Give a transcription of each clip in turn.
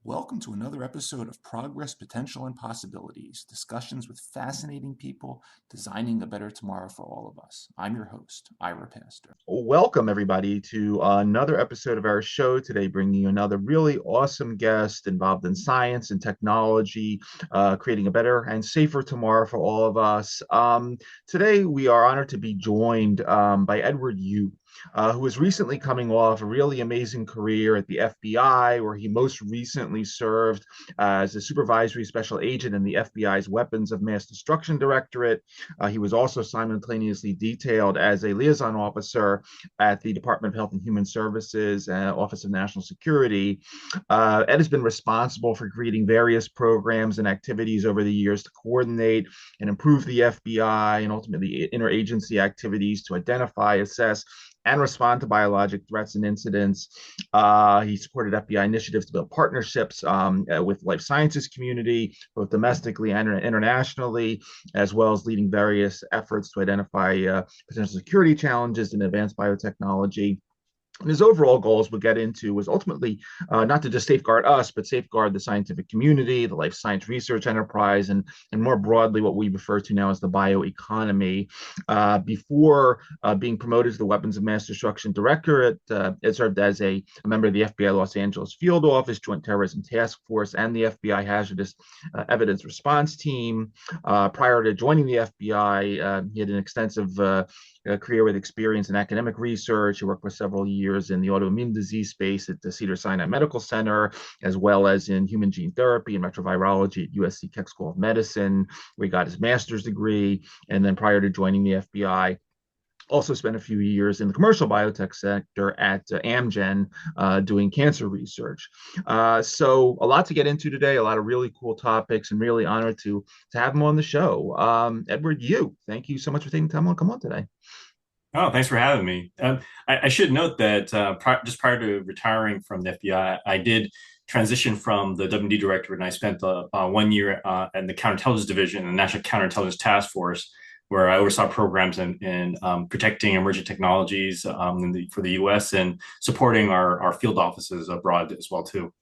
Welcome to another episode of Progress, Potential, and Possibilities, discussions with fascinating people designing a better tomorrow for all of us. I'm your host, Ira Pastor. Welcome, everybody, to another episode of our show today, bringing you another really awesome guest involved in science and technology, creating a better and safer tomorrow for all of us. Today, we are honored to be joined by Edward Yu. Who is recently coming off a really amazing career at the FBI, where he most recently served as a Supervisory Special Agent in the FBI's Weapons of Mass Destruction Directorate. He was also simultaneously detailed as a Liaison Officer at the Department of Health and Human Services, Office of National Security. Ed has been responsible for creating various programs and activities over the years to coordinate and improve the FBI and ultimately interagency activities to identify, assess, and respond to biologic threats and incidents. He supported FBI initiatives to build partnerships with life sciences community, both domestically and internationally, as well as leading various efforts to identify potential security challenges in advanced biotechnology. And his overall goals we'll get into was ultimately not to just safeguard us, but safeguard the scientific community, the life science research enterprise, and more broadly what we refer to now as the bioeconomy. Before being promoted to the Weapons of Mass Destruction Directorate, it served as a member of the FBI Los Angeles Field Office, Joint Terrorism Task Force, and the FBI Hazardous Evidence Response Team. Prior to joining the FBI, he had an extensive career with experience in academic research. He worked for several years in the autoimmune disease space at the Cedars-Sinai Medical Center, as well as in human gene therapy and retrovirology at USC Keck School of Medicine, where he got his master's degree. And then prior to joining the FBI, also spent a few years in the commercial biotech sector at Amgen doing cancer research. So a lot to get into today, a lot of really cool topics, and really honored to have him on the show. Edward Yu, thank you so much for taking time to come on today. Oh, thanks for having me. I should note that just prior to retiring from the FBI, I did transition from the W&D Directorate, and I spent 1 year in the Counterintelligence Division, the National Counterintelligence Task Force, where I oversaw programs in protecting emerging technologies for the U.S. and supporting our field offices abroad as well, too.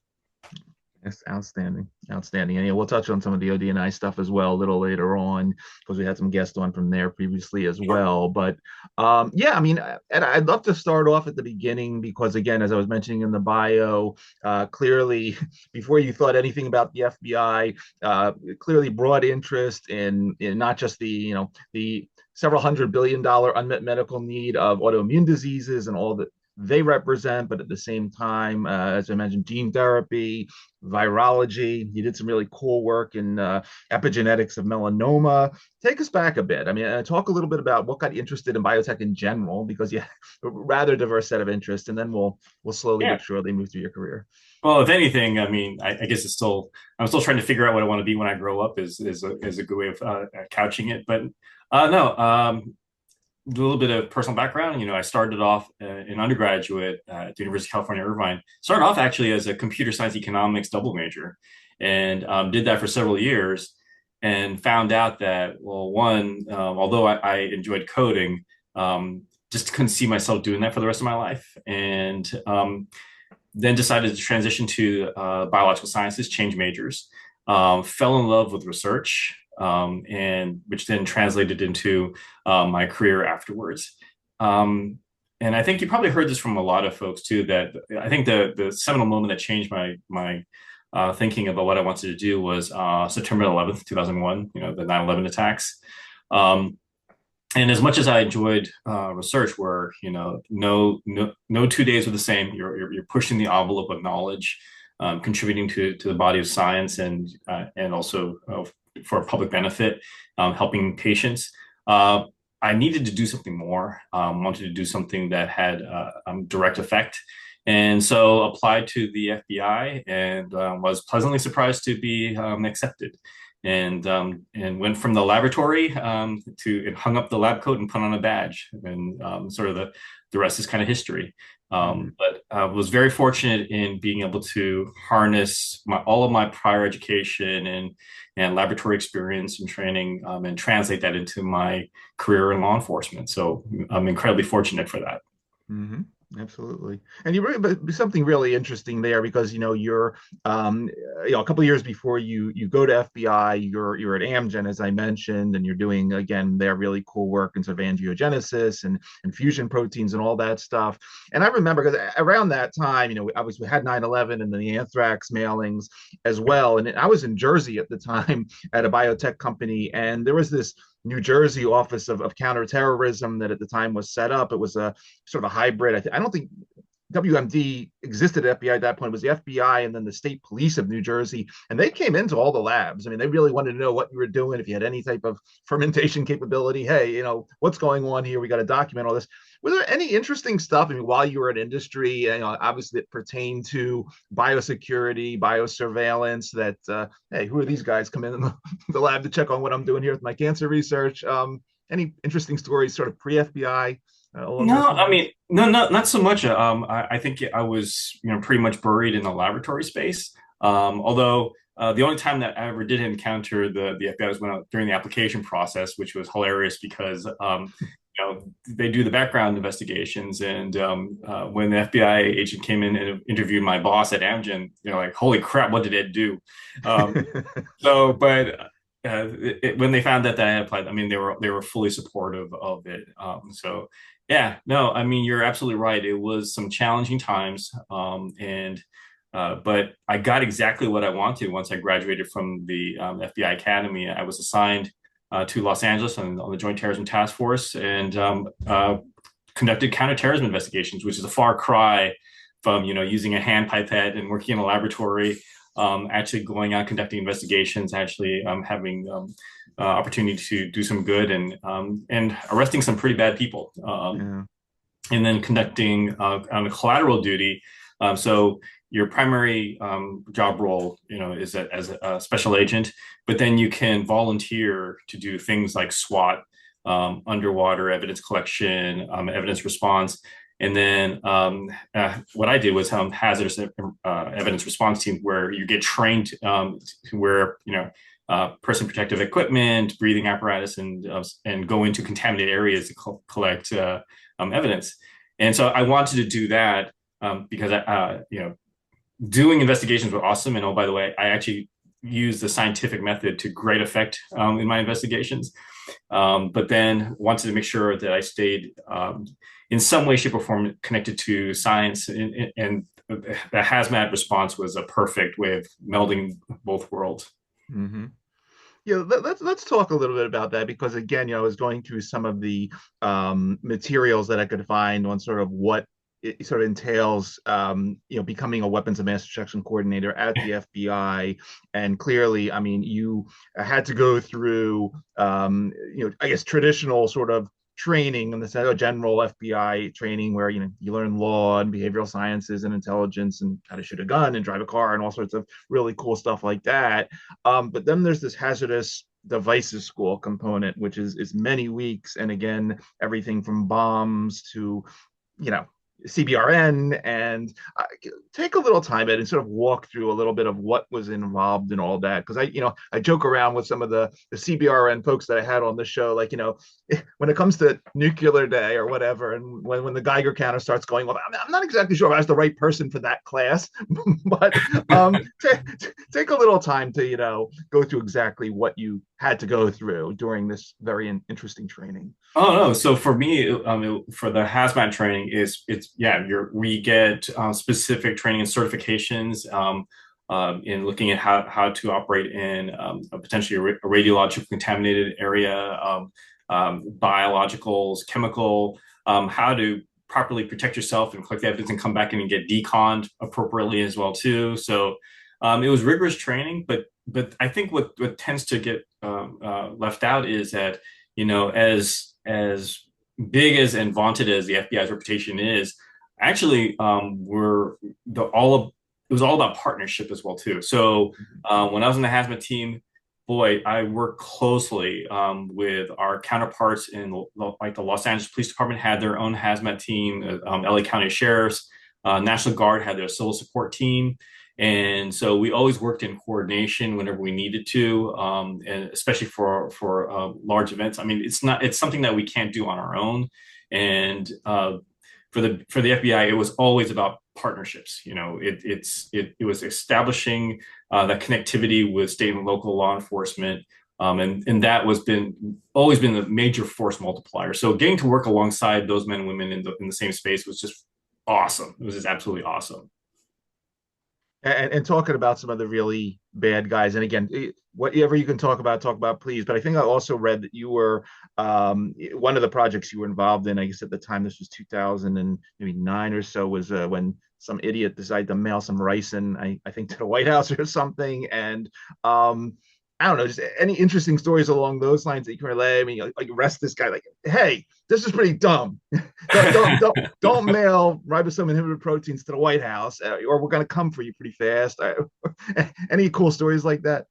Yes, outstanding. And yeah, we'll touch on some of the ODNI stuff as well a little later on, because we had some guests on from there previously as well. But yeah, I mean, and I'd love to start off at the beginning, because again, as I was mentioning in the bio, clearly before you thought anything about the FBI, clearly broad interest in not just the several $100 billion unmet medical need of autoimmune diseases and all that they represent, but at the same time, as I mentioned, gene therapy, virology. You did some really cool work in epigenetics of melanoma. Take us back a bit. I mean, talk a little bit about what got you interested in biotech in general, because you have a rather diverse set of interests, and then we'll slowly but surely move through your career. Well, if anything, I mean, I guess I'm still trying to figure out what I want to be when I grow up is a good way of couching it. But no. A little bit of personal background. I started off in undergraduate at the University of California, Irvine. Started off actually as a computer science economics double major, and did that for several years, and found out that, well, one, although I enjoyed coding, just couldn't see myself doing that for the rest of my life, and then decided to transition to biological sciences, change majors, fell in love with research. And which then translated into my career afterwards. And I think you probably heard this from a lot of folks too, that I think the seminal moment that changed my thinking about what I wanted to do was September 11th, 2001, the 9/11 attacks. And as much as I enjoyed research, where no 2 days are the same. You're pushing the envelope of knowledge, contributing to the body of science, and also for public benefit, helping patients. I needed to do something more. Wanted to do something that had direct effect, and so applied to the FBI and was pleasantly surprised to be accepted. And went from the laboratory to and hung up the lab coat and put on a badge, and sort of the rest is kind of history. But I was very fortunate in being able to harness all of my prior education and laboratory experience and training, and translate that into my career in law enforcement. So I'm incredibly fortunate for that. Mm-hmm. Absolutely. And but something really interesting there, because you're a couple of years before you go to FBI, you're at Amgen, as I mentioned, and you're doing again their really cool work in sort of angiogenesis and fusion proteins and all that stuff. And I remember, because around that time, we had 9/11 and then the anthrax mailings as well. And I was in Jersey at the time at a biotech company, and there was this New Jersey Office of Counterterrorism that at the time was set up. It was a sort of a hybrid. I don't think WMD existed at FBI at that point. It was the FBI and then the state police of New Jersey. And they came into all the labs. I mean, they really wanted to know what you were doing, if you had any type of fermentation capability. Hey, what's going on here? We got to document all this. Was there any interesting stuff, I mean, while you were in industry, obviously that pertained to biosecurity, biosurveillance, that, hey, who are these guys coming in the lab to check on what I'm doing here with my cancer research? Any interesting stories sort of pre-FBI? No, I mean, no, not so much. I think I was, pretty much buried in the laboratory space. Although the only time that I ever did encounter the FBI was during the application process, which was hilarious because they do the background investigations, and when the FBI agent came in and interviewed my boss at Amgen, like, holy crap, what did Ed do? But when they found that I had applied, I mean, they were fully supportive of it. So yeah, no, I mean, you're absolutely right. It was some challenging times, but I got exactly what I wanted once I graduated from the FBI Academy. I was assigned to Los Angeles on the Joint Terrorism Task Force, and conducted counterterrorism investigations, which is a far cry from using a hand pipette and working in a laboratory. Actually going out conducting investigations, actually having opportunity to do some good, and arresting some pretty bad people, and then conducting on a collateral duty. So your primary job role, is as a special agent, but then you can volunteer to do things like SWAT, underwater evidence collection, evidence response. And then what I did was hazardous evidence response team, where you get trained to wear person protective equipment, breathing apparatus, and go into contaminated areas to collect evidence. And so I wanted to do that because doing investigations were awesome. And oh, by the way, I actually used the scientific method to great effect in my investigations. But then wanted to make sure that I stayed in some way, shape, or form connected to science, and the hazmat response was a perfect way of melding both worlds. Mm-hmm. Yeah, let's talk a little bit about that, because again, I was going through some of the materials that I could find on sort of what it sort of entails, becoming a weapons of mass destruction coordinator at the FBI. And clearly, I mean, you had to go through, I guess, traditional sort of training in the sense of general FBI training, where you learn law and behavioral sciences and intelligence and how to shoot a gun and drive a car and all sorts of really cool stuff like that. But then there's this hazardous devices school component, which is many weeks, and again, everything from bombs to CBRN, and take a little time and sort of walk through a little bit of what was involved in all that. Because I joke around with some of the CBRN folks that I had on the show, like, when it comes to nuclear day or whatever, and when the Geiger counter starts going, well, I'm not exactly sure I was the right person for that class, but take a little time to, go through exactly what you had to go through during this very interesting training. Oh no! So for me, for the hazmat training, we get specific training and certifications in looking at how to operate in potentially a radiological contaminated area, biologicals, chemical, how to properly protect yourself and collect the evidence and come back in and get deconned appropriately as well too. So it was rigorous training, but I think what tends to get left out is that, as big as and vaunted as the FBI's reputation is, actually we're the all of it was all about partnership as well too. So when I was in the hazmat team, boy, I worked closely with our counterparts in the Los Angeles Police Department had their own hazmat team, LA County Sheriffs, National Guard had their civil support team. And so we always worked in coordination whenever we needed to, and especially for large events. I mean, it's something that we can't do on our own. And for the FBI, it was always about partnerships. It was establishing that connectivity with state and local law enforcement, and that always been the major force multiplier. So getting to work alongside those men and women in the same space was just awesome. It was just absolutely awesome. And talking about some of the really bad guys, and again, whatever you can talk about, please. But I think I also read that you were one of the projects you were involved in. I guess at the time, this was 2009 or so, was when some idiot decided to mail some rice in, I think, to the White House or something. And I don't know, just any interesting stories along those lines that you can relay. I mean, like arrest this guy, like, hey, this is pretty dumb. don't mail ribosome inhibitor proteins to the White House, or we're going to come for you pretty fast. Any cool stories like that?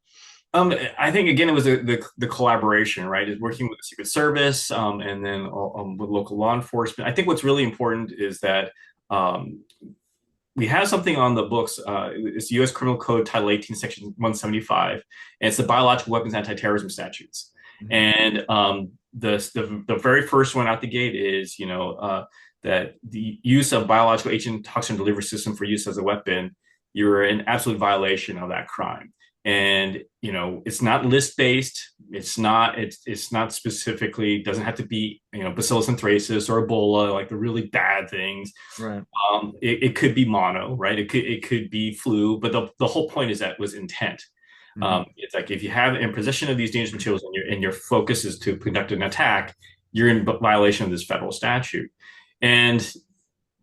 I think again it was the collaboration, right? Is working with the Secret Service, and then with local law enforcement. I think what's really important is that we have something on the books. It's U.S. Criminal Code Title 18, Section 175, and it's the Biological Weapons Anti-Terrorism Statutes. Mm-hmm. And the very first one out the gate is, that the use of biological agent toxin delivery system for use as a weapon, you're in absolute violation of that crime. And it's not list based. It's not specifically, doesn't have to be Bacillus anthracis or Ebola, like the really bad things. Right. It could be mono, right? It could be flu, but the whole point is that it was intent. Mm-hmm. It's like if you have in possession of these dangerous materials and your focus is to conduct an attack, you're in violation of this federal statute. And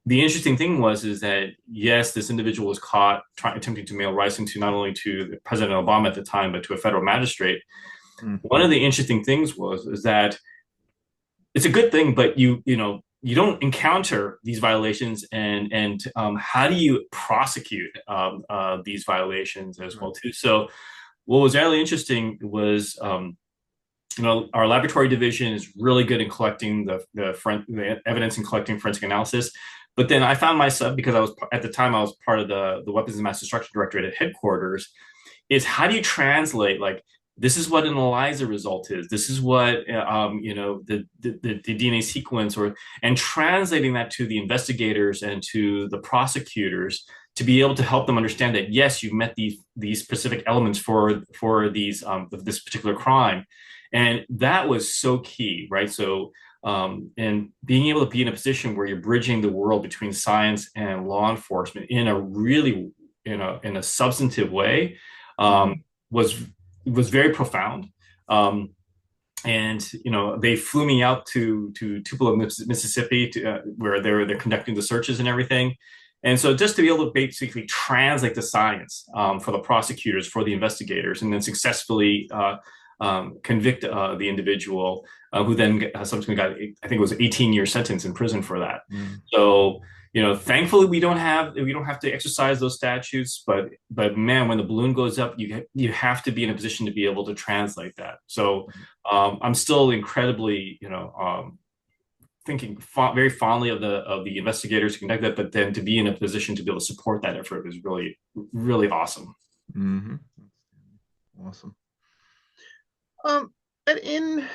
the interesting thing is that, yes, this individual was caught attempting to mail rice into not only to President Obama at the time, but to a federal magistrate. Mm-hmm. One of the interesting things is that it's a good thing, but you don't encounter these violations, and how do you prosecute these violations as well too? So what was really interesting was our laboratory division is really good in collecting the evidence and collecting forensic analysis. But then I found myself, because I was part of the Weapons and Mass Destruction Directorate at headquarters, is how do you translate, like, this is what an ELISA result is. This is what the DNA sequence, and translating that to the investigators and to the prosecutors to be able to help them understand that, yes, you've met these specific elements for this particular crime. And that was so key, right? So and being able to be in a position where you're bridging the world between science and law enforcement in a really in a substantive way was very profound. And they flew me out to Tupelo, Mississippi, where they're conducting the searches and everything. And so just to be able to basically translate the science for the prosecutors, for the investigators, and then successfully convict the individual, who then subsequently got, I think it was an 18-year sentence in prison for that. Mm. So, thankfully we don't have to exercise those statutes, but man, when the balloon goes up, you have to be in a position to be able to translate that. So I'm still incredibly, thinking very fondly of the investigators who conduct that, but then to be in a position to be able to support that effort is really, really awesome. Mm-hmm. Awesome. And in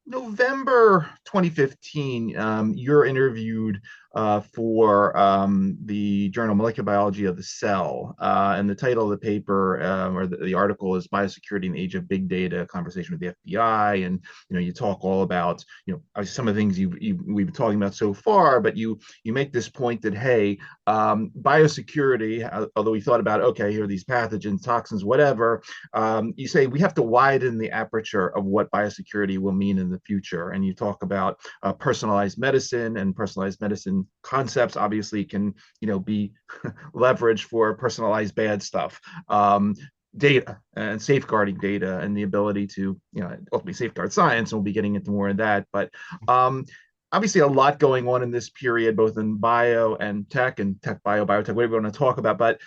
November 2015, you're interviewed for the journal Molecular Biology of the Cell. And the title of the paper or the article is Biosecurity in the Age of Big Data, Conversation with the FBI. And, you talk all about, some of the things we've been talking about so far, but you make this point that, hey, biosecurity, although we thought about, okay, here are these pathogens, toxins, whatever, you say we have to widen the aperture of what biosecurity will mean in the future. And you talk about personalized medicine, and personalized medicine concepts obviously can, be leveraged for personalized bad stuff. Data and safeguarding data and the ability to, ultimately safeguard science. And we'll be getting into more of that. But obviously a lot going on in this period, both in bio and tech biotech, whatever you want to talk about. But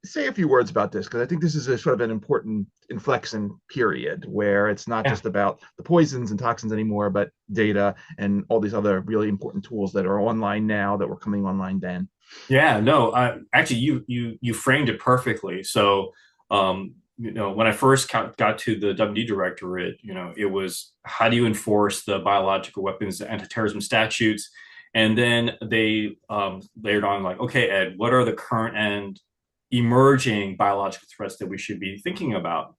say a few words about this, because I think this is a sort of an important inflection period where it's not just about the poisons and toxins anymore, but data and all these other really important tools that are online now that were coming online then. Yeah, no, actually, you framed it perfectly. So, when I first got to the WD Directorate, it was how do you enforce the biological weapons anti-terrorism statutes, and then they layered on like, okay, Ed, what are the current and emerging biological threats that we should be thinking about?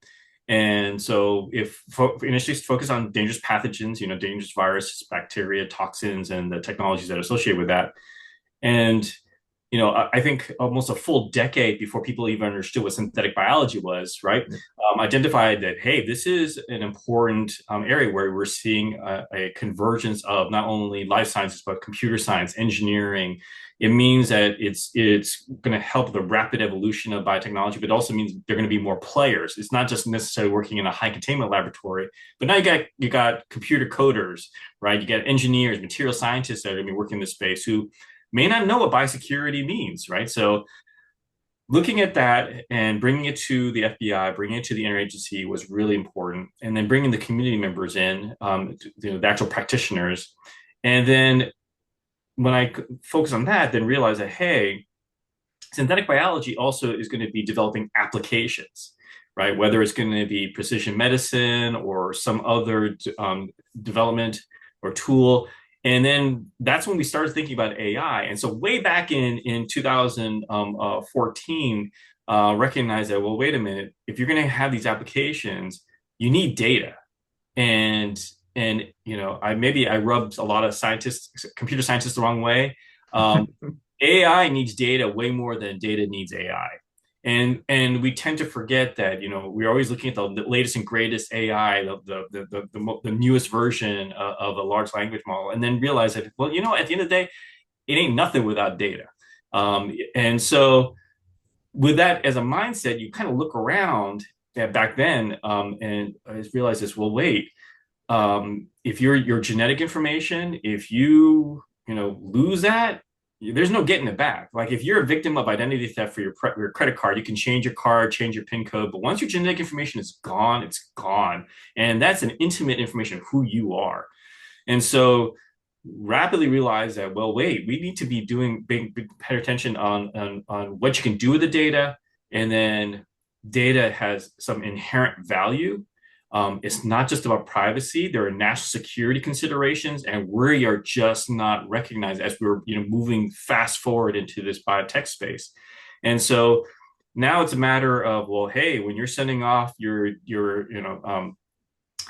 And so, if initially focus on dangerous pathogens, dangerous viruses, bacteria, toxins, and the technologies that are associated with that, and I think almost a full decade before people even understood what synthetic biology was, right? Identified that, hey, this is an important area where we're seeing a convergence of not only life sciences, but computer science, engineering. It means that it's going to help the rapid evolution of biotechnology, but it also means there are going to be more players. It's not just necessarily working in a high containment laboratory, but now you got computer coders, right? You got engineers, material scientists that are going to be working in this space who may not know what biosecurity means, right? So looking at that and bringing it to the FBI, bringing it to the interagency was really important. And then bringing the community members in, the actual practitioners. And then when I focus on that, then realize that, hey, synthetic biology also is going to be developing applications, right? Whether it's going to be precision medicine or some other development or tool. And then that's when we started thinking about AI. And so way back in 2014, recognized that, well, wait a minute, if you're going to have these applications, you need data. And I rubbed a lot of computer scientists the wrong way. AI needs data way more than data needs AI. And we tend to forget that, we're always looking at the latest and greatest AI, the newest version of a large language model, and then realize that, well, at the end of the day, it ain't nothing without data. And so with that as a mindset, you kind of look around back then and I realized this, well, wait, if your genetic information, if you lose that, there's no getting it back. Like if you're a victim of identity theft for your credit card, you can change your card, change your PIN code, but once your genetic information is gone, it's gone. And that's an intimate information of who you are. And so rapidly realize that, well, wait, we need to be doing big pay attention on what you can do with the data. And then data has some inherent value. It's not just about privacy. There are national security considerations, and we are just not recognized as we're moving fast forward into this biotech space. And so now it's a matter of, well, hey, when you're sending off your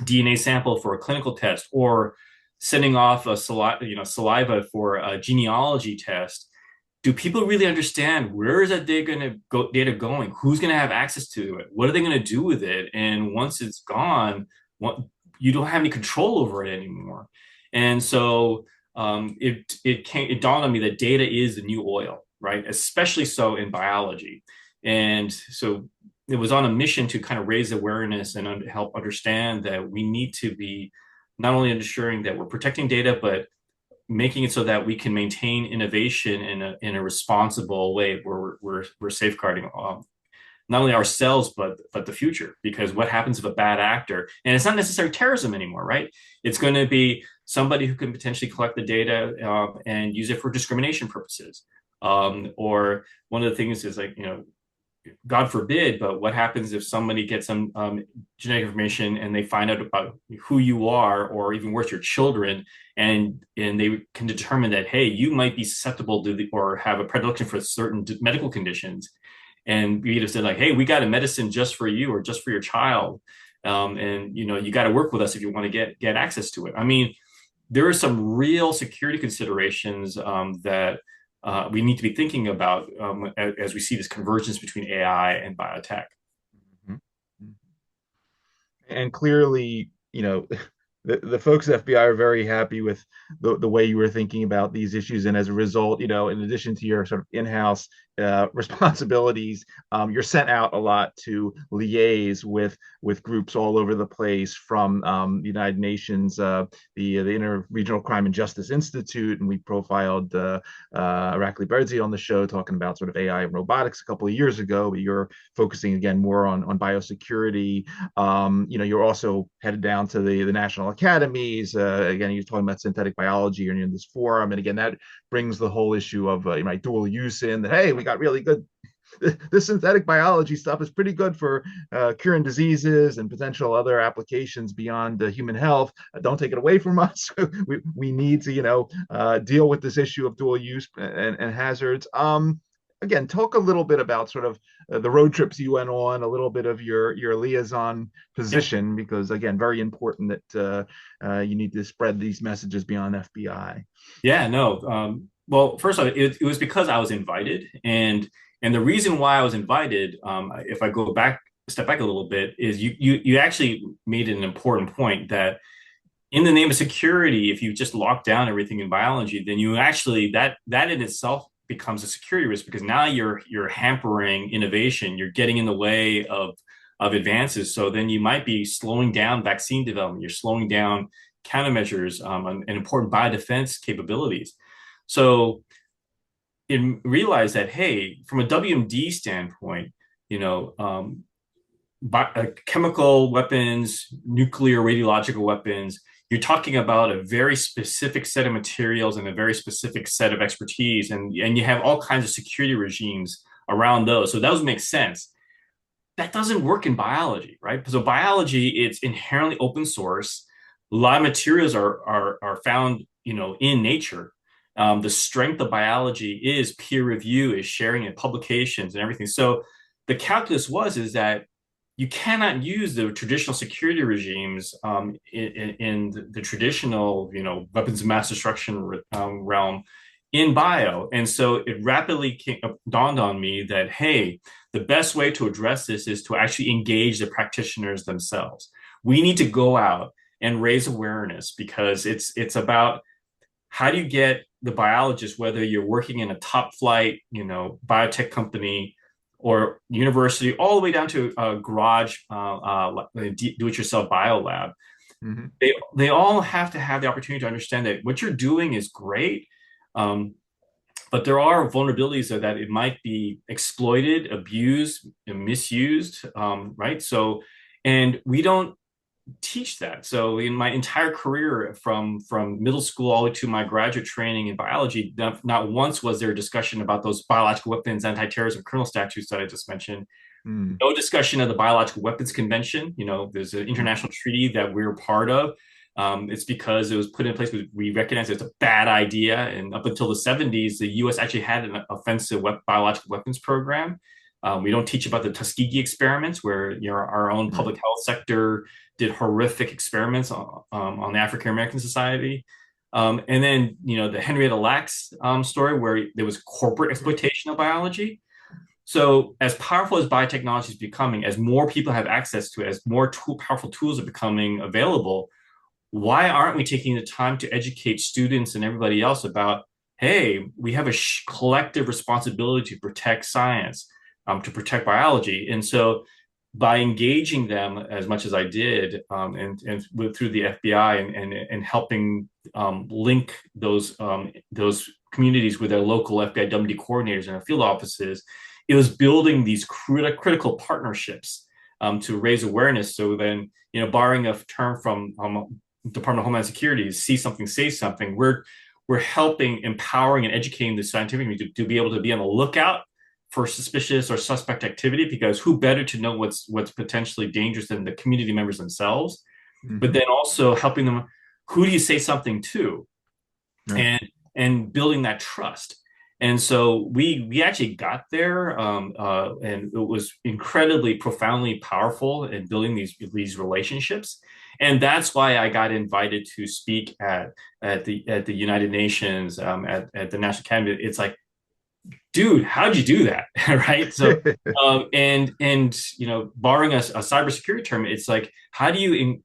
DNA sample for a clinical test, or sending off a saliva for a genealogy test, do people really understand where is that data going? Who's going to have access to it? What are they going to do with it? And once it's gone, you don't have any control over it anymore. And so it dawned on me that data is the new oil, right? Especially so in biology. And so it was on a mission to kind of raise awareness and help understand that we need to be not only ensuring that we're protecting data, but making it so that we can maintain innovation in a responsible way where we're safeguarding not only ourselves but the future. Because what happens if a bad actor, and it's not necessarily terrorism anymore, right? It's going to be somebody who can potentially collect the data and use it for discrimination purposes. Or one of the things is like God forbid, but what happens if somebody gets some genetic information and they find out about who you are, or even worse, your children, and they can determine that, hey, you might be susceptible to or have a predilection for certain medical conditions, and we just said like, hey, we got a medicine just for you or just for your child, and you got to work with us if you want to get access to it. I mean, there are some real security considerations that we need to be thinking about as we see this convergence between AI and biotech. Mhm. And clearly, the folks at FBI are very happy with the way you were thinking about these issues. And as a result, in addition to your sort of in-house responsibilities, you're sent out a lot to liaise with groups all over the place, from the United Nations, the Interregional Crime and Justice Institute, and we profiled Irakli Berzi on the show talking about sort of AI and robotics a couple of years ago. But you're focusing again more on biosecurity. You're also headed down to the National Academies. Again, you're talking about synthetic biology, and you're in this forum, and again, that brings the whole issue of dual use in that. Hey, we got really good. This synthetic biology stuff is pretty good for curing diseases and potential other applications beyond human health. Don't take it away from us. we need to deal with this issue of dual use and hazards. Again, talk a little bit about sort of the road trips you went on, a little bit of your liaison position, because again, very important that you need to spread these messages beyond FBI. Yeah, no. Well, first off, it was because I was invited, and the reason why I was invited, if I step back a little bit, is you actually made an important point that in the name of security, if you just lock down everything in biology, then you actually that in itself becomes a security risk, because now you're hampering innovation, you're getting in the way of advances. So then you might be slowing down vaccine development, you're slowing down countermeasures and important biodefense capabilities. So realize that, hey, from a WMD standpoint, chemical weapons, nuclear, radiological weapons, you're talking about a very specific set of materials and a very specific set of expertise, and you have all kinds of security regimes around those. So those make sense. That doesn't work in biology, right? So biology, it's inherently open source. A lot of materials are found, in nature. The strength of biology is peer review, is sharing in publications and everything. So the calculus is that you cannot use the traditional security regimes in the traditional, weapons of mass destruction realm in bio. And so it rapidly dawned on me that, hey, the best way to address this is to actually engage the practitioners themselves. We need to go out and raise awareness, because it's about how do you get the biologists, whether you're working in a top flight, biotech company or university, all the way down to a garage, do-it-yourself biolab. Mm-hmm. They all have to have the opportunity to understand that what you're doing is great, but there are vulnerabilities that it might be exploited, abused, and misused, right? So, and we don't teach that. So in my entire career, from middle school all the way to my graduate training in biology, not once was there a discussion about those biological weapons, anti-terrorism, criminal statutes that I just mentioned. No discussion of the Biological Weapons Convention. There's an international treaty that we're part of. It's because it was put in place. We recognize it's a bad idea. And up until the 70s, the U.S. actually had an offensive biological weapons program. We don't teach about the Tuskegee experiments, where our own public health sector did horrific experiments on the African American society. And then, the Henrietta Lacks story, where there was corporate exploitation of biology. So as powerful as biotechnology is becoming, as more people have access to it, as more powerful tools are becoming available, why aren't we taking the time to educate students and everybody else about, hey, we have a collective responsibility to protect science, to protect biology. And so by engaging them as much as I did, and through the FBI and helping link those communities with their local FBI WD coordinators and their field offices, it was building these critical partnerships to raise awareness. So then, borrowing a term from Department of Homeland Security, see something, say something, we're helping, empowering, and educating the scientific community to be able to be on the lookout for suspicious or suspect activity, because who better to know what's potentially dangerous than the community members themselves? But then also helping them, who do you say something to? Right. And building that trust. And so we actually got there, and it was incredibly profoundly powerful in building these relationships. And that's why I got invited to speak at the United Nations, at the National Academy. It's like, dude, how'd you do that? Right? So and borrowing a cybersecurity term, it's like, how do you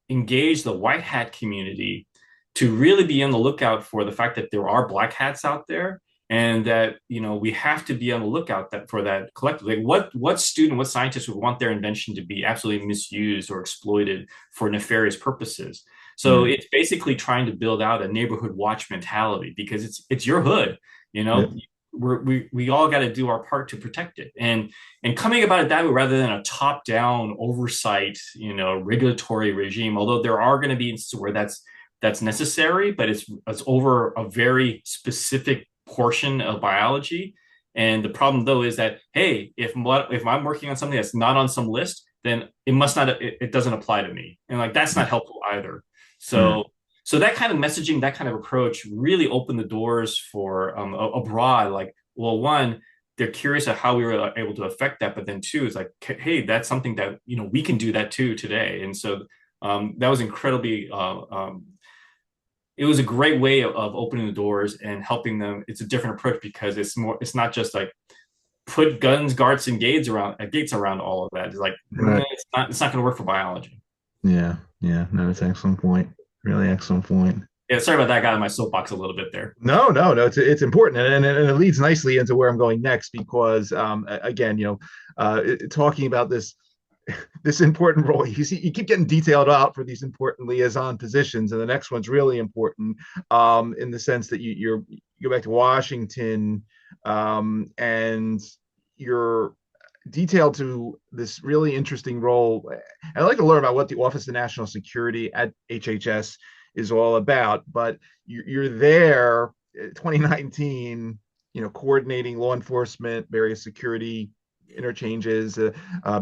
engage the white hat community to really be on the lookout for the fact that there are black hats out there, and that we have to be on the lookout for that collectively. Like what student, what scientist would want their invention to be absolutely misused or exploited for nefarious purposes? So it's basically trying to build out a neighborhood watch mentality, because it's your hood. We all got to do our part to protect it, and coming about it that way rather than a top down oversight regulatory regime. Although there are going to be instances where that's necessary, but it's over a very specific portion of biology. And the problem though is that, hey, if I'm working on something that's not on some list, then it doesn't apply to me, and like that's not helpful either. So that kind of messaging, that kind of approach really opened the doors for abroad. Like, well, one, they're curious of how we were able to affect that, but then two, it's like, hey, that's something that we can do that too today. And so that was incredibly. It was a great way of opening the doors and helping them. It's a different approach because it's not just like put guns, guards, and gates around all of that. It's like, Right. it's not going to work for biology. Yeah. No, that's an excellent point. Really excellent point. Yeah, sorry about that. I got on my soapbox a little bit there. No. It's important, and it leads nicely into where I'm going next, because again, talking about this important role, you see, you keep getting detailed out for these important liaison positions, and the next one's really important, in the sense that you go back to Washington, and you're detailed to this really interesting role. I'd like to learn about what the Office of National Security at HHS is all about, but you're there 2019, coordinating law enforcement, various security interchanges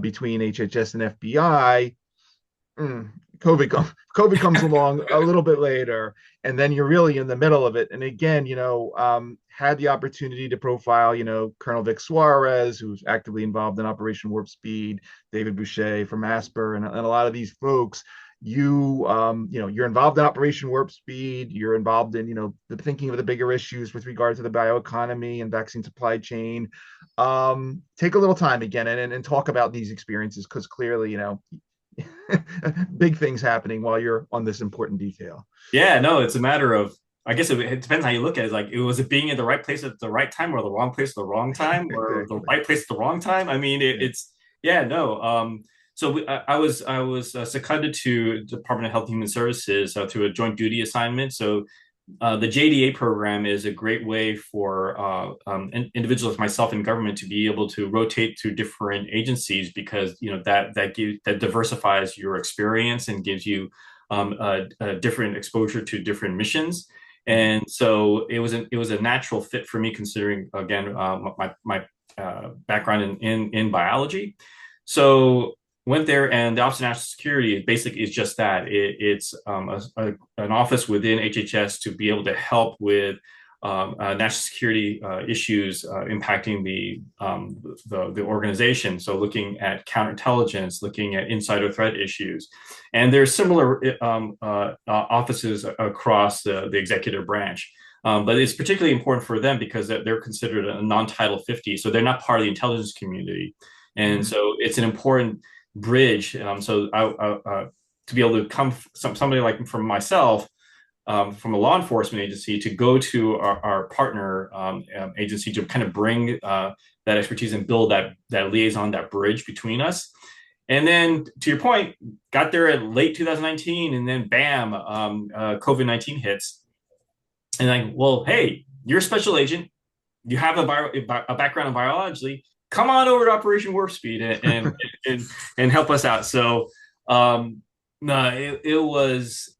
between HHS and FBI. COVID comes along a little bit later, and then you're really in the middle of it. And again, had the opportunity to profile, Colonel Vic Suarez, who's actively involved in Operation Warp Speed, David Boucher from ASPR, and a lot of these folks. You're involved in Operation Warp Speed. You're involved in, the thinking of the bigger issues with regard to the bioeconomy and vaccine supply chain. Take a little time again and talk about these experiences, because clearly, big things happening while you're on this important detail. Yeah, no, it's a matter of, I guess it depends how you look at it. It's like, it being in the right place at the right time, or the wrong place at the wrong time, or the right place at the wrong time. I mean, it's yeah, no. So I was seconded to Department of Health and Human Services through a joint duty assignment. So the JDA program is a great way for individuals like myself in government to be able to rotate to different agencies, because that diversifies your experience and gives you a different exposure to different missions. And so it was a natural fit for me, considering again my background in biology. So went there, and the Office of National Security basically is just that. It's an office within HHS to be able to help with national security issues impacting the organization. So looking at counterintelligence, looking at insider threat issues, and there's similar offices across the executive branch. But it's particularly important for them because they're considered a non-Title 50, so they're not part of the intelligence community, and so it's an important bridge. So to be able to come somebody like from myself, from a law enforcement agency, to go to our partner agency to kind of bring that expertise and build that liaison, that bridge between us. And then, to your point, got there at late 2019, and then bam, COVID-19 hits. And like, well, hey, you're a special agent. You have a background in biology. Come on over to Operation Warp Speed and help us out. So, no, it was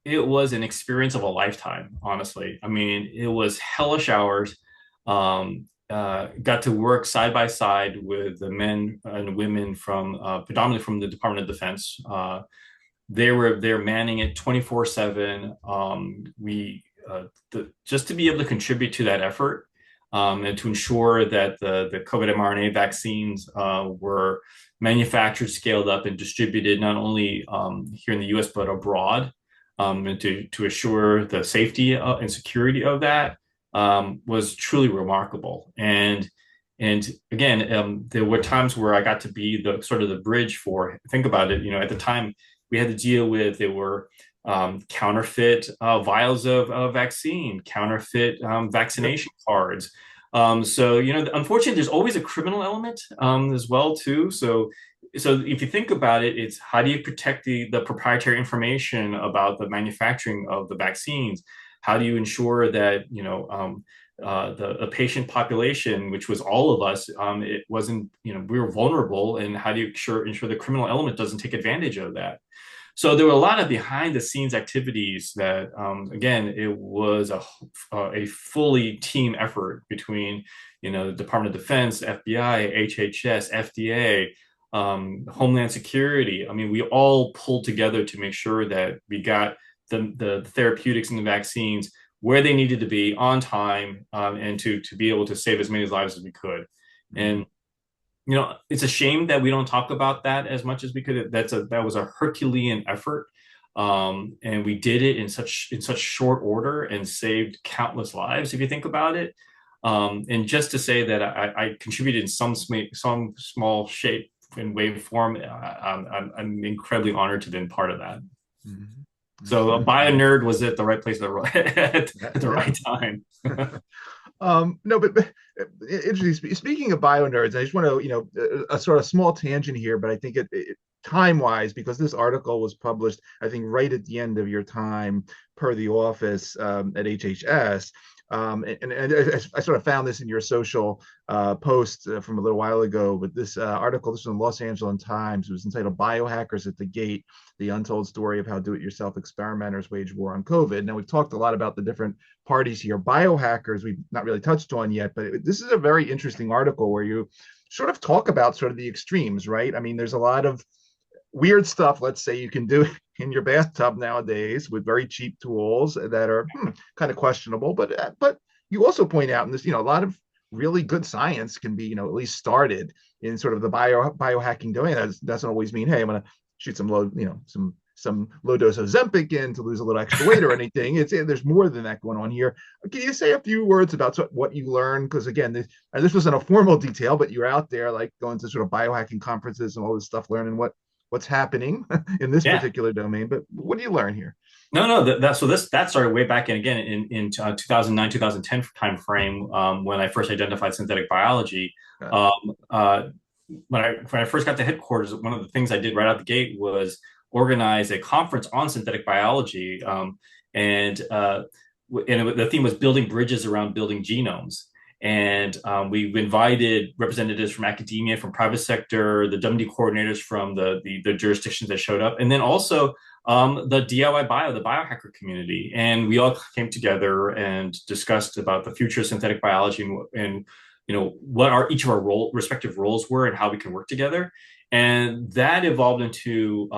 an experience of a lifetime, honestly. I mean, it was hellish hours. got to work side by side with the men and women from predominantly from the Department of Defense. They're manning it 24/7. Just to be able to contribute to that effort, and to ensure that the COVID mRNA vaccines were manufactured, scaled up, and distributed not only here in the U.S. but abroad, and to assure the safety and security of that was truly remarkable. And again, there were times where I got to be the sort of the bridge for, think about it, at the time we had to deal with, there were counterfeit vials of vaccine, counterfeit vaccination cards. So, unfortunately, there's always a criminal element as well, too. So if you think about it, it's how do you protect the proprietary information about the manufacturing of the vaccines? How do you ensure that, the patient population, which was all of us, it wasn't, we were vulnerable, and how do you ensure the criminal element doesn't take advantage of that? So there were a lot of behind the scenes activities that, again, it was a fully team effort between, the Department of Defense, FBI, HHS, FDA, Homeland Security. I mean, we all pulled together to make sure that we got the therapeutics and the vaccines where they needed to be on time, and to be able to save as many lives as we could. And it's a shame that we don't talk about that as much as we could. That was a Herculean effort, and we did it in such short order and saved countless lives, if you think about it. And just to say that I contributed in some small shape and wave form, I'm incredibly honored to have been part of that. Mm-hmm. So a bio nerd was at the right place at the right time. No, but interesting. Speaking of bio nerds, I just want to, a sort of small tangent here, but I think it time-wise, because this article was published, I think, right at the end of your time per the office at HHS. And I sort of found this in your social post from a little while ago, but this article, this was in the Los Angeles Times. It was entitled "Biohackers at the Gate: The Untold Story of How Do-It-Yourself Experimenters Wage War on COVID." Now, we've talked a lot about the different parties here. Biohackers, we've not really touched on yet, but this is a very interesting article where you sort of talk about sort of the extremes, right? I mean, there's a lot of weird stuff, let's say, you can do in your bathtub nowadays with very cheap tools that are kind of questionable. But you also point out in this, a lot of really good science can be, at least started in sort of the biohacking domain. That doesn't always mean, hey, I'm going to shoot some low, some low dose of Ozempic in to lose a little extra weight or anything. There's more than that going on here. Can you say a few words about what you learned? Because again, this wasn't a formal detail, but you're out there like going to sort of biohacking conferences and all this stuff, learning what's happening in this particular domain. But what do you learn here? No, that started way back in 2009, 2010 time frame, when I first identified synthetic biology. When I first got to headquarters, one of the things I did right out the gate was organize a conference on synthetic biology, and the theme was building bridges around building genomes. And we invited representatives from academia, from private sector, the WD coordinators from the jurisdictions that showed up, and then also the DIY the biohacker community. And we all came together and discussed about the future of synthetic biology and what each of our respective roles were and how we can work together. And that evolved into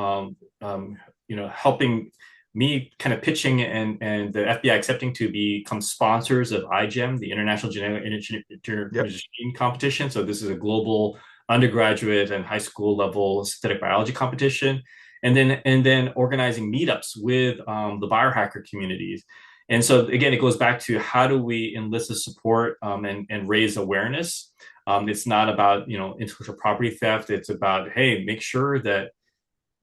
helping me kind of pitching and the FBI accepting to become sponsors of IGEM, the International Genetic Engineering Competition. So this is a global undergraduate and high school level synthetic biology competition. And then organizing meetups with the biohacker communities. And so again, it goes back to how do we enlist the support and raise awareness. It's not about intellectual property theft. It's about, hey, make sure that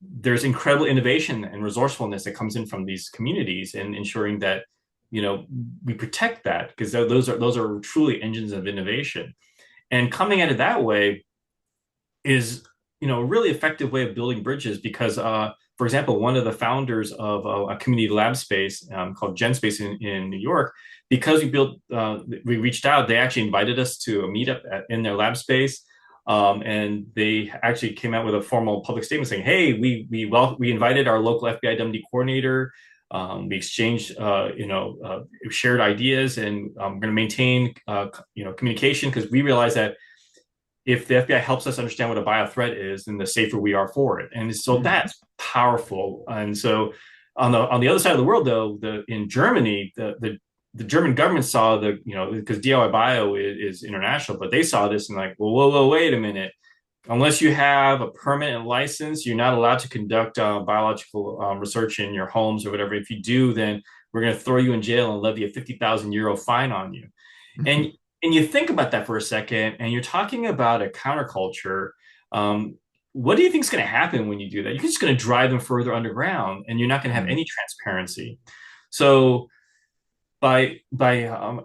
there's incredible innovation and resourcefulness that comes in from these communities, and ensuring that we protect that, because those are truly engines of innovation. And coming at it that way is a really effective way of building bridges, because for example, one of the founders of a community lab space called GenSpace in New York, because we reached out, they actually invited us to a meetup in their lab space. And they actually came out with a formal public statement saying, hey, we invited our local FBI WD coordinator We exchanged, shared ideas, and we're going to maintain, communication, because we realize that if the FBI helps us understand what a bio threat is, then the safer we are for it. And so that's powerful. And so on the other side of the world, though, in Germany, the German government saw because DIY bio is international, but they saw this and like, well, whoa, wait a minute. Unless you have a permit and license, you're not allowed to conduct biological research in your homes or whatever. If you do, then we're going to throw you in jail and levy a 50,000 euro fine on you. And and you think about that for a second, and you're talking about a counterculture. What do you think is going to happen when you do that? You're just going to drive them further underground, and you're not going to have any transparency. So by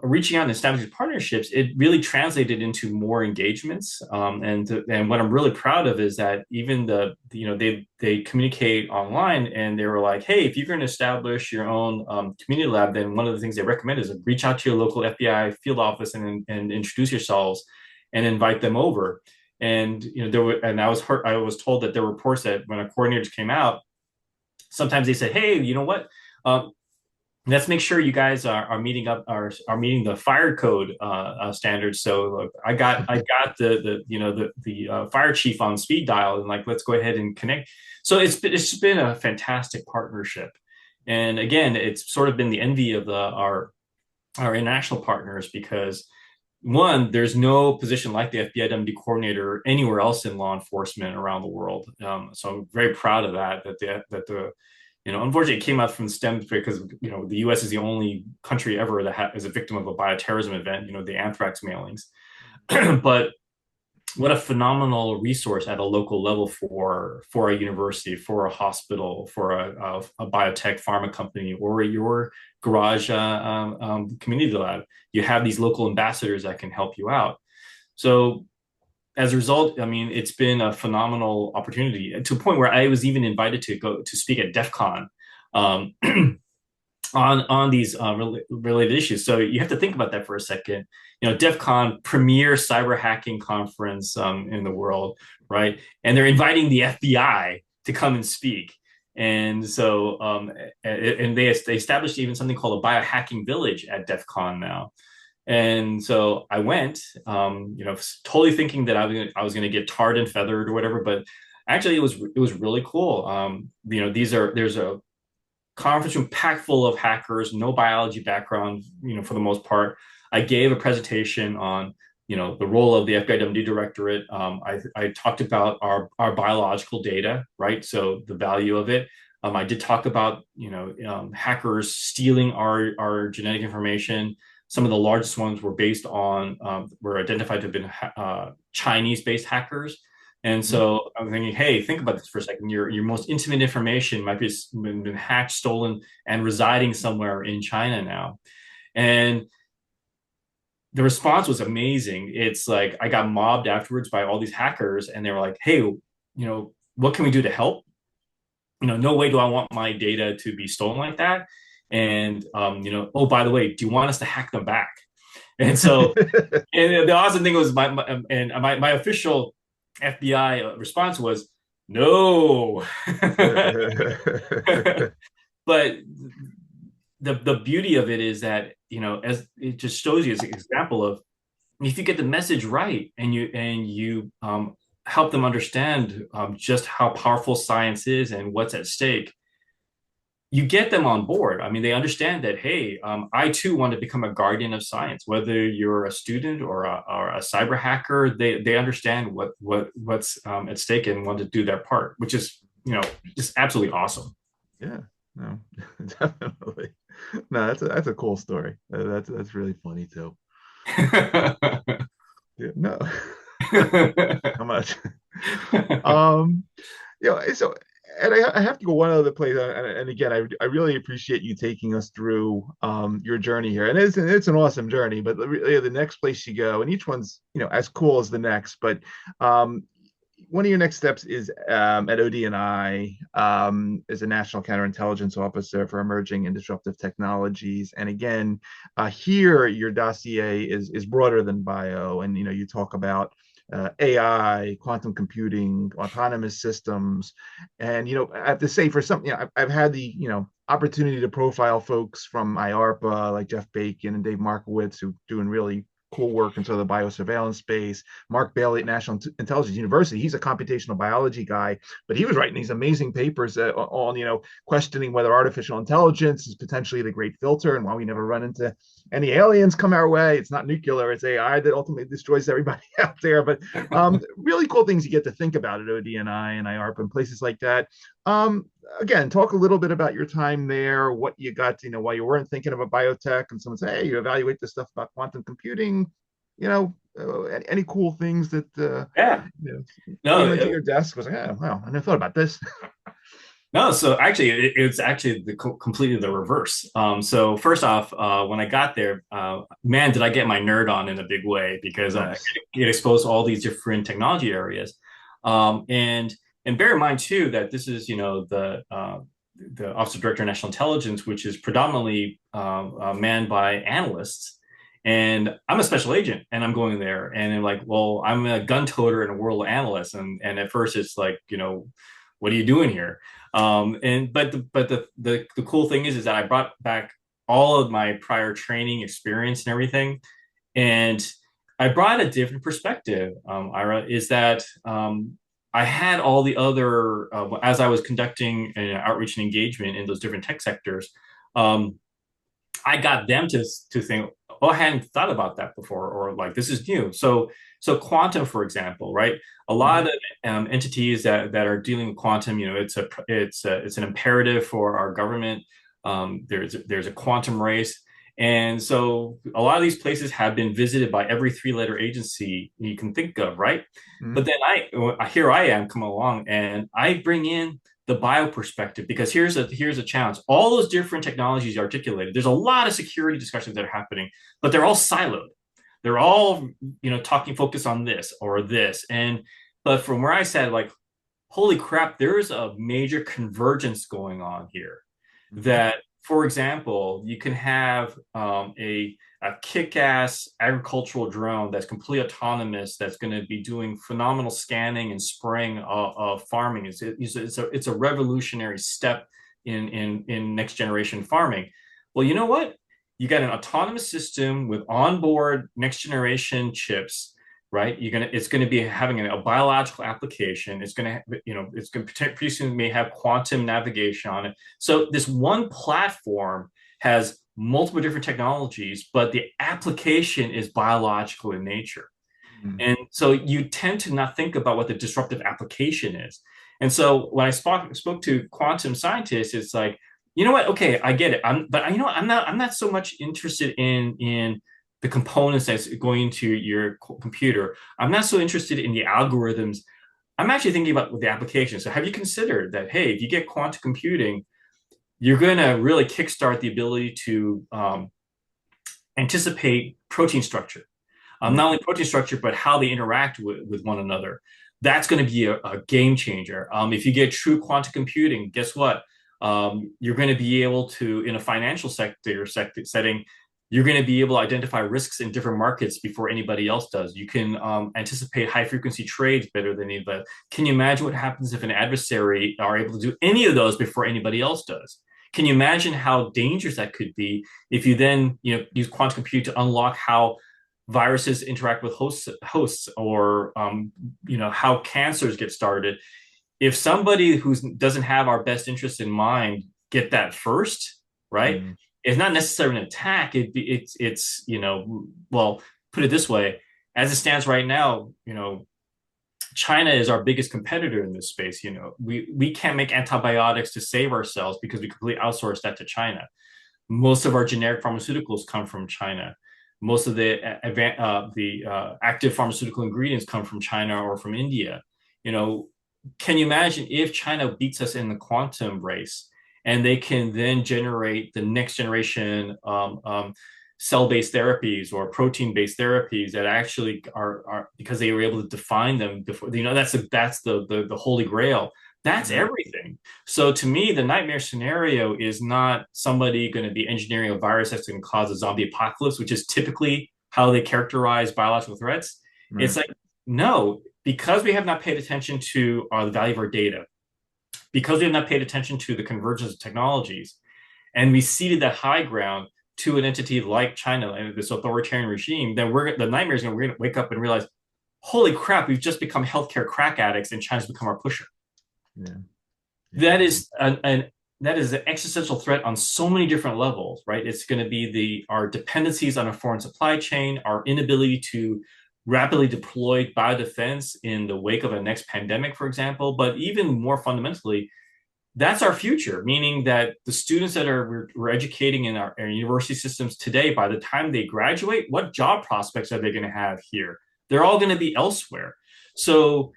reaching out and establishing partnerships, it really translated into more engagements. And what I'm really proud of is that even they communicate online, and they were like, hey, if you're going to establish your own community lab, then one of the things they recommend is reach out to your local FBI field office and introduce yourselves and invite them over. And I was told that there were reports that when our coordinators came out, sometimes they said, hey, you know what? Let's make sure you guys are meeting the fire code standards. So I got the fire chief on speed dial, and like, let's go ahead and connect. So it's been a fantastic partnership, and again, it's sort of been the envy of our international partners, because one, there's no position like the FBI WD coordinator anywhere else in law enforcement around the world. So I'm very proud of that unfortunately, it came out from STEM because, the U.S. is the only country ever that is a victim of a bioterrorism event, the anthrax mailings. But what a phenomenal resource at a local level for a university, for a hospital, for a biotech pharma company, or your garage community lab. You have these local ambassadors that can help you out. So as a result, I mean, it's been a phenomenal opportunity, to a point where I was even invited to go to speak at DEF CON on these related issues. So you have to think about that for a second. DEF CON, premier cyber hacking conference in the world, right? And they're inviting the FBI to come and speak. And so, and they established even something called a biohacking village at DEF CON now. And so I went, totally thinking that I was going to get tarred and feathered or whatever, but actually it was really cool. There's a conference room packed full of hackers, no biology background, for the most part. I gave a presentation on, the role of the FBI Directorate. I talked about our biological data, right? So the value of it. I did talk about, hackers stealing our genetic information. Some of the largest ones were were identified to have been Chinese-based hackers. And so I'm thinking, hey, think about this for a second. Your most intimate information might be been hacked, stolen, and residing somewhere in China now. And the response was amazing. It's like I got mobbed afterwards by all these hackers, and they were like, hey, what can we do to help? No way do I want my data to be stolen like that. And oh, by the way, do you want us to hack them back? And so, and the awesome thing was my official FBI response was no. But the beauty of it is that, as it just shows you as an example of, if you get the message right and you help them understand just how powerful science is and what's at stake, you get them on board. I mean, they understand that, hey, I too want to become a guardian of science. Whether you're a student or a cyber hacker, they understand what's at stake and want to do their part, which is, just absolutely awesome. Yeah, no, definitely. No, that's a cool story. That's really funny too. Yeah, no, how much? So, and I have to go one other place, and again, I really appreciate you taking us through your journey here, and it's an awesome journey. But the next place you go, and each one's as cool as the next, but one of your next steps is at ODNI as a National Counterintelligence Officer for Emerging and Disruptive Technologies. And again, here your dossier is broader than bio, and you talk about AI, quantum computing, autonomous systems. And, I have to say for some, I've had the, opportunity to profile folks from IARPA like Jeff Bacon and Dave Markowitz, who doing really cool work in sort of the biosurveillance space. Mark Bailey at National Intelligence University, he's a computational biology guy, but he was writing these amazing papers on, questioning whether artificial intelligence is potentially the great filter and why we never run into any aliens come our way. It's not nuclear, it's AI that ultimately destroys everybody out there. But really cool things you get to think about at ODNI and IARPA and places like that. Again, talk a little bit about your time there, what you got, while you weren't thinking about biotech, and someone say, hey, you evaluate this stuff about quantum computing, any cool things that Yeah. came into your desk was like, oh, wow, I never thought about this. No, so actually, it's actually completely the reverse. So first off, when I got there, man, did I get my nerd on in a big way, because Nice. I get exposed to all these different technology areas. And bear in mind too that this is, the Office of Director of National Intelligence, which is predominantly manned by analysts. And I'm a special agent, and I'm going there, and I'm like, well, I'm a gun toter and a world analyst, and at first it's like, what are you doing here? But the cool thing is that I brought back all of my prior training experience and everything, and I brought a different perspective. Ira, is that I had all the other as I was conducting an outreach and engagement in those different tech sectors. I got them to think, oh, I hadn't thought about that before, or like this is new. So quantum, for example, right? A lot of entities that are dealing with quantum, it's an imperative for our government. There's a quantum race, and so a lot of these places have been visited by every three-letter agency you can think of, right? But then here I am coming along, and I bring in the bio perspective, because here's a challenge. All those different technologies you articulated, there's a lot of security discussions that are happening, but they're all siloed. They're all, talking focus on this or this. But from where I said, like, holy crap, there's a major convergence going on here. That, for example, you can have a kick-ass agricultural drone that's completely autonomous, that's going to be doing phenomenal scanning and spraying of farming. It's a revolutionary step in next generation farming. Well, you know what? You got an autonomous system with onboard next generation chips, right? It's going to be having a biological application. It's going to, it's going to pretty soon may have quantum navigation on it. So this one platform has multiple different technologies, but the application is biological in nature. And so you tend to not think about what the disruptive application is. And so when I spoke to quantum scientists, it's like, you know what? Okay, I get it. I'm not so much interested in the components that's going into your computer. I'm not so interested in the algorithms. I'm actually thinking about the application. So have you considered that, hey, if you get quantum computing, you're going to really kickstart the ability to anticipate protein structure. Not only protein structure, but how they interact with one another. That's going to be a game changer. If you get true quantum computing, guess what? You're going to be able to, in a financial sector setting, you're going to be able to identify risks in different markets before anybody else does. You can anticipate high frequency trades better than anybody. Can you imagine what happens if an adversary are able to do any of those before anybody else does? Can you imagine how dangerous that could be if you then use quantum computing to unlock how viruses interact with hosts, or how cancers get started? If somebody who doesn't have our best interest in mind get that first, right? It's not necessarily an attack. It's well, put it this way, as it stands right now, China is our biggest competitor in this space. We can't make antibiotics to save ourselves because we completely outsource that to China. Most of our generic pharmaceuticals come from China. Most of the active pharmaceutical ingredients come from China or from India. Can you imagine if China beats us in the quantum race, and they can then generate the next generation cell-based therapies or protein-based therapies that actually are because they were able to define them before? That's the holy grail. That's everything. So to me, the nightmare scenario is not somebody going to be engineering a virus that's going to cause a zombie apocalypse, which is typically how they characterize biological threats. It's like, no, because we have not paid attention to the value of our data, because we have not paid attention to the convergence of technologies, and we ceded that high ground to an entity like China and this authoritarian regime, then the nightmare is we're going to wake up and realize, holy crap, we've just become healthcare crack addicts and China's become our pusher. Yeah. That is an existential threat on so many different levels, right? It's going to be our dependencies on a foreign supply chain, our inability to rapidly deploy biodefense in the wake of a next pandemic, for example. But even more fundamentally, that's our future, meaning that the students that we're educating in our university systems today, by the time they graduate, what job prospects are they going to have here? They're all going to be elsewhere. So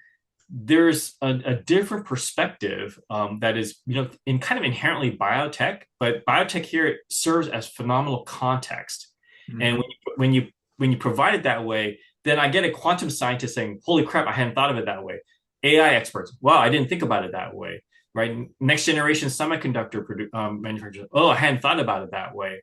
there's a different perspective that is, in kind of inherently biotech, but biotech here serves as phenomenal context. Mm-hmm. And when you provide it that way, then I get a quantum scientist saying, "Holy crap, I hadn't thought of it that way." AI experts, "Wow, I didn't think about it that way." Right? Next generation semiconductor manufacturers, "Oh, I hadn't thought about it that way."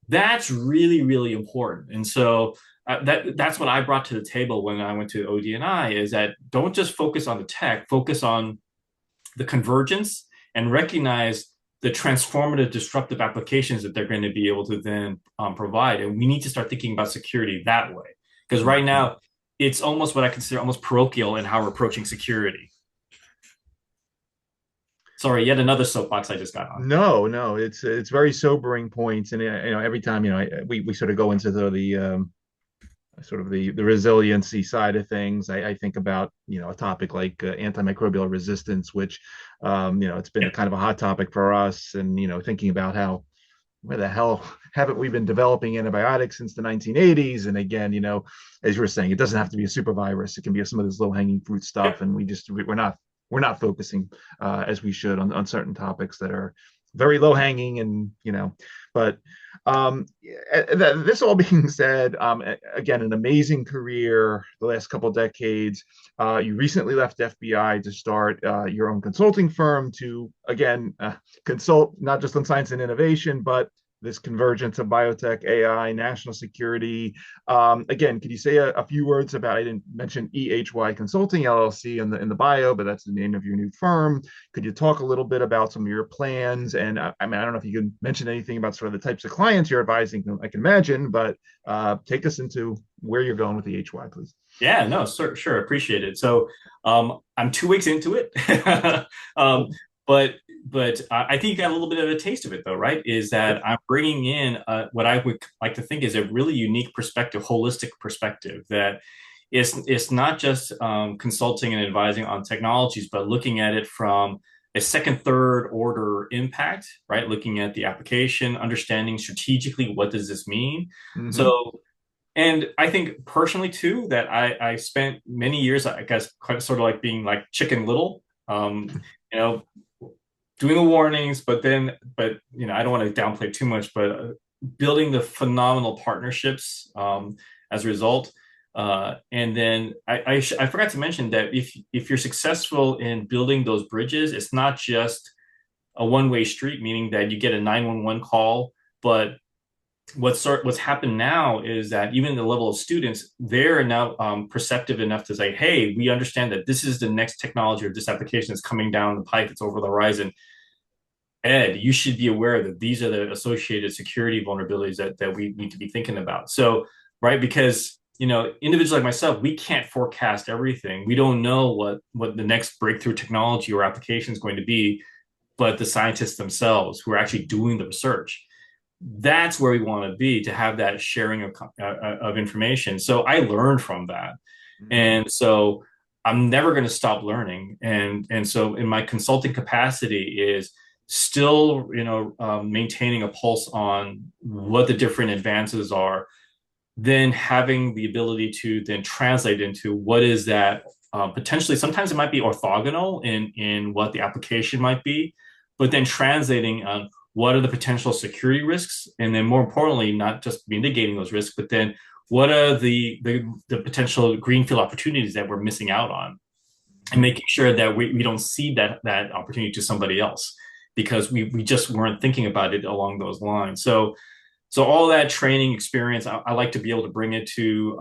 That's really, really important. And so that's what I brought to the table when I went to ODNI, is that don't just focus on the tech, focus on the convergence and recognize the transformative, disruptive applications that they're going to be able to then provide. And we need to start thinking about security that way. Because right now, it's almost what I consider almost parochial in how we're approaching security. Sorry, yet another soapbox I just got on. No, it's very sobering points, and every time we sort of go into the resiliency side of things. I think about a topic like antimicrobial resistance, which it's been kind of a hot topic for us, and thinking about how where the hell haven't we been developing antibiotics since the 1980s? And again, as you were saying, it doesn't have to be a super virus. It can be some of this low hanging fruit stuff, and we're not focusing as we should on certain topics that are very low hanging, and but this all being said, again, an amazing career the last couple of decades. You recently left FBI to start your own consulting firm to, again, consult not just on science and innovation, but this convergence of biotech, AI, national security. Again, could you say a few words about, I didn't mention EHY Consulting LLC in the bio, but that's the name of your new firm. Could you talk a little bit about some of your plans? And I don't know if you could mention anything about sort of the types of clients you're advising, I can imagine, but take us into where you're going with EHY, please. Yeah, no, sure, appreciate it. So I'm 2 weeks into it. But I think you got a little bit of a taste of it, though, right? Is that I'm bringing in what I would like to think is a really unique perspective, holistic perspective, that it's not just consulting and advising on technologies, but looking at it from a second, third order impact, right? Looking at the application, understanding strategically, what does this mean? Mm-hmm. So, and I think personally, too, that I spent many years, I guess, quite sort of like being like Chicken Little, doing the warnings, but I don't want to downplay too much, but building the phenomenal partnerships as a result. And then I forgot to mention that if you're successful in building those bridges, it's not just a one-way street, meaning that you get a 911 call, but what's happened now is that even the level of students, they're now perceptive enough to say, hey, we understand that this is the next technology or this application that's coming down the pipe, it's over the horizon. Ed, you should be aware that these are the associated security vulnerabilities that we need to be thinking about. So, right, because individuals like myself, we can't forecast everything. We don't know what the next breakthrough technology or application is going to be, but the scientists themselves who are actually doing the research, that's where we want to be, to have that sharing of information. So I learned from that. Mm-hmm. And so I'm never going to stop learning. And so in my consulting capacity is still, maintaining a pulse on what the different advances are, then having the ability to then translate into what is that potentially, sometimes it might be orthogonal in what the application might be, but then translating on what are the potential security risks? And then more importantly, not just mitigating those risks, but then what are the potential greenfield opportunities that we're missing out on? And making sure that we don't cede that opportunity to somebody else because we just weren't thinking about it along those lines. So So all that training experience, I like to be able to bring it to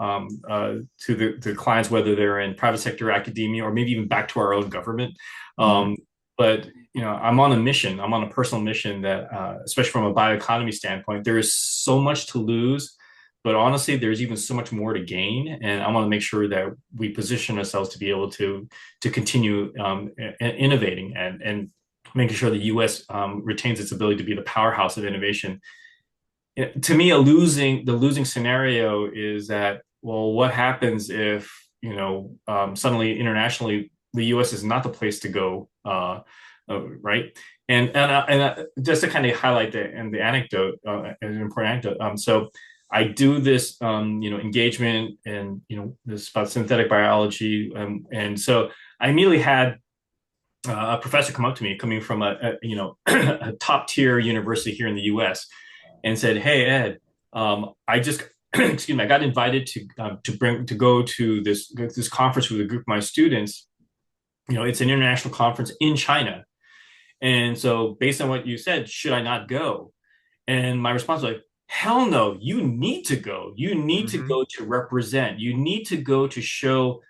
the clients, whether they're in private sector, academia, or maybe even back to our own government. But I'm on a mission. I'm on a personal mission that, especially from a bioeconomy standpoint, there is so much to lose, but honestly, there's even so much more to gain. And I want to make sure that we position ourselves to be able to continue innovating and making sure the U.S. Retains its ability to be the powerhouse of innovation. To me, the losing scenario is that, well, what happens if suddenly internationally the U.S. is not the place to go, right? And just to kind of highlight the anecdote, an important anecdote. So I do this, engagement and this about synthetic biology, and so I immediately had a professor come up to me, coming from a top tier university here in the U.S., and said, "Hey, Ed, I just excuse me, I got invited to go to this conference with a group of my students. It's an international conference in China, and so based on what you said, should I not go?" And my response was like, "Hell no! You need to go. You need to go to represent. You need to go to show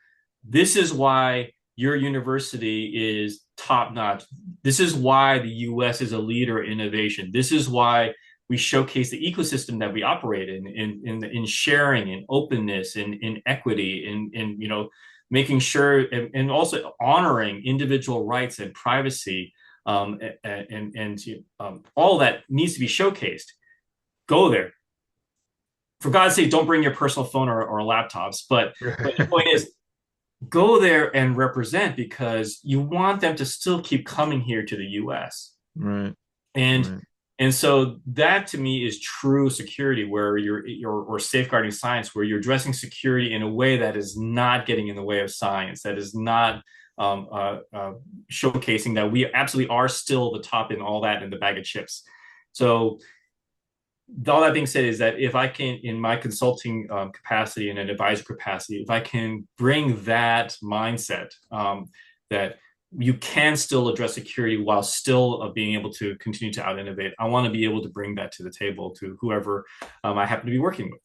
this is why your university is top notch. This is why the U.S. is a leader in innovation. This is why we showcase the ecosystem that we operate in sharing, in openness, in equity, in making sure and also honoring individual rights and privacy, and all that needs to be showcased. Go there. For God's sake, don't bring your personal phone or laptops. But the point is, go there and represent, because you want them to still keep coming here to the U.S. Right. And so that to me is true security, where or safeguarding science, where you're addressing security in a way that is not getting in the way of science, that is not showcasing that we absolutely are still the top in all that in the bag of chips. So all that being said is that if I can, in my consulting capacity and an advisor capacity, if I can bring that mindset, that you can still address security while still being able to continue to out-innovate, I want to be able to bring that to the table to whoever I happen to be working with.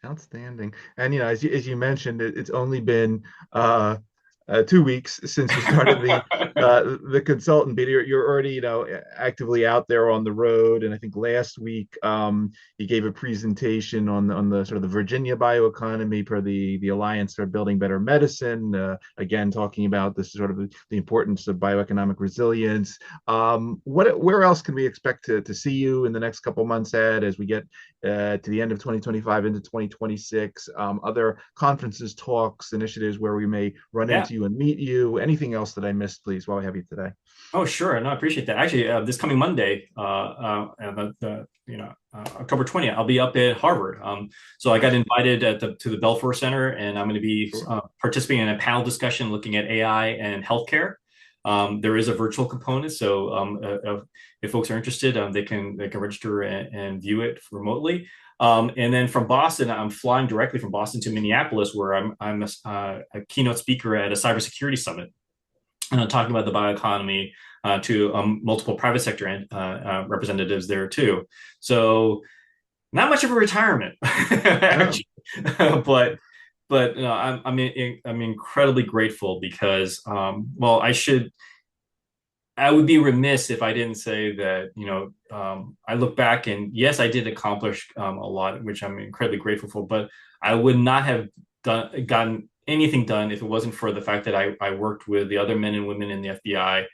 Outstanding. And as you mentioned, it's only been 2 weeks since you started the consultant bit. You're already actively out there on the road, and I think last week you gave a presentation on the sort of the Virginia bioeconomy for the Alliance for Building Better Medicine. Again, talking about this sort of the importance of bioeconomic resilience. Where else can we expect to see you in the next couple months, Ed, as we get to the end of 2025 into 2026? Other conferences, talks, initiatives where we may run into you and meet you? Anything else that I missed, please, while I have you today? Oh, sure. No, I appreciate that. Actually, this coming Monday, October 20th, I'll be up at Harvard. So I got invited to the Belfer Center, and I'm going to be participating in a panel discussion looking at AI and healthcare. There is a virtual component, so if folks are interested, they can register and view it remotely. And then from Boston, I'm flying directly from Boston to Minneapolis, where I'm a keynote speaker at a cybersecurity summit, talking about the bioeconomy to multiple private sector representatives there too. So not much of a retirement, actually. But I'm incredibly grateful because I would be remiss if I didn't say that, I look back and yes, I did accomplish a lot, which I'm incredibly grateful for, but I would not have gotten anything done if it wasn't for the fact that I worked with the other men and women in the FBI,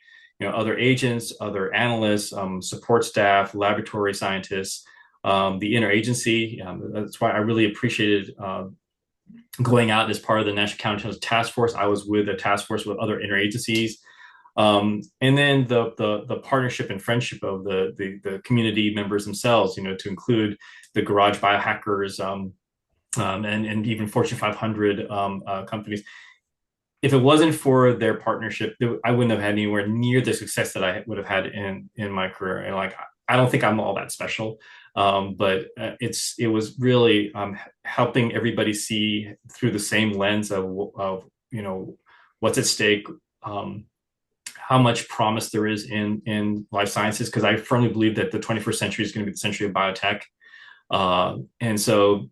other agents, other analysts, support staff, laboratory scientists, the interagency. That's why I really appreciated going out as part of the National Counterintelligence Task Force. I was with a task force with other interagencies. And then the partnership and friendship of the community members themselves, to include the garage biohackers, and even Fortune 500 companies. If it wasn't for their partnership, I wouldn't have had anywhere near the success that I would have had in my career. And I don't think I'm all that special, but it was really helping everybody see through the same lens of what's at stake. how much promise there is in life sciences, because I firmly believe that the 21st century is going to be the century of biotech. And so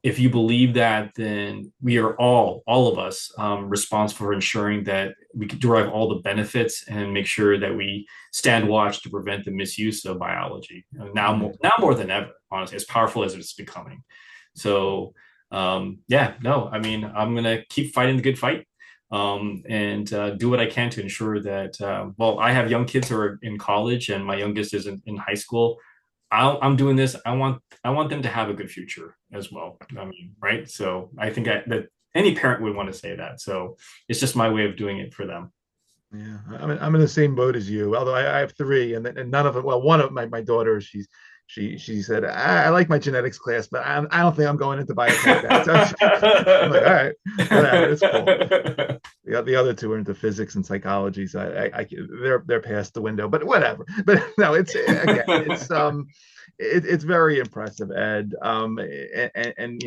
if you believe that, then we are all of us, responsible for ensuring that we can derive all the benefits and make sure that we stand watch to prevent the misuse of biology. Now more than ever, honestly, as powerful as it's becoming. So, yeah, no, I mean, I'm going to keep fighting the good fight, and do what I can to ensure that, well, I have young kids who are in college, and my youngest is in high school. I'm doing this. I want them to have a good future as well. I mean, right? So I think that any parent would want to say that. So it's just my way of doing it for them. Yeah, I'm in the same boat as you. Although I have three, and none of it. Well, one of my daughter, she said I like my genetics class, but I don't think I'm going into biotech now. So I'm like, all right, whatever, it's cool. The other two are into physics and psychology, so they're past the window. But whatever. But no, it's again, it's very impressive, Ed. And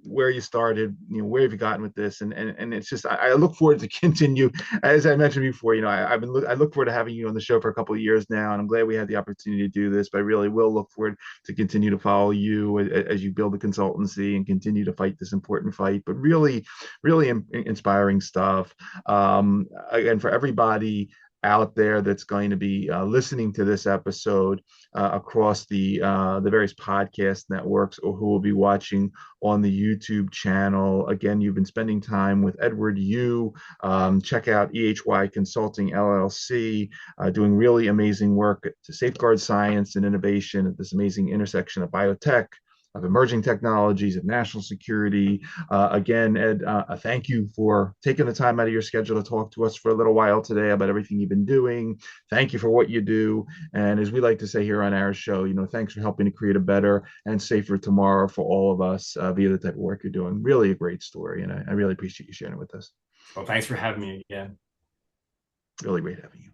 where you started, where have you gotten with this, and it's just I look forward to continue. As I mentioned before, I look forward to having you on the show for a couple of years now, and I'm glad we had the opportunity to do this. But I really will look forward to continue to follow you as you build the consultancy and continue to fight this important fight. But really, really inspiring stuff. Again, for everybody out there that's going to be listening to this episode across the various podcast networks, or who will be watching on the YouTube channel. Again, you've been spending time with Edward Yu. Check out EHY Consulting LLC, doing really amazing work to safeguard science and innovation at this amazing intersection of biotech, of emerging technologies, of national security. Again, Ed, thank you for taking the time out of your schedule to talk to us for a little while today about everything you've been doing. Thank you for what you do. And as we like to say here on our show, thanks for helping to create a better and safer tomorrow for all of us via the type of work you're doing. Really a great story. And I really appreciate you sharing it with us. Well, thanks for having me again. Really great having you.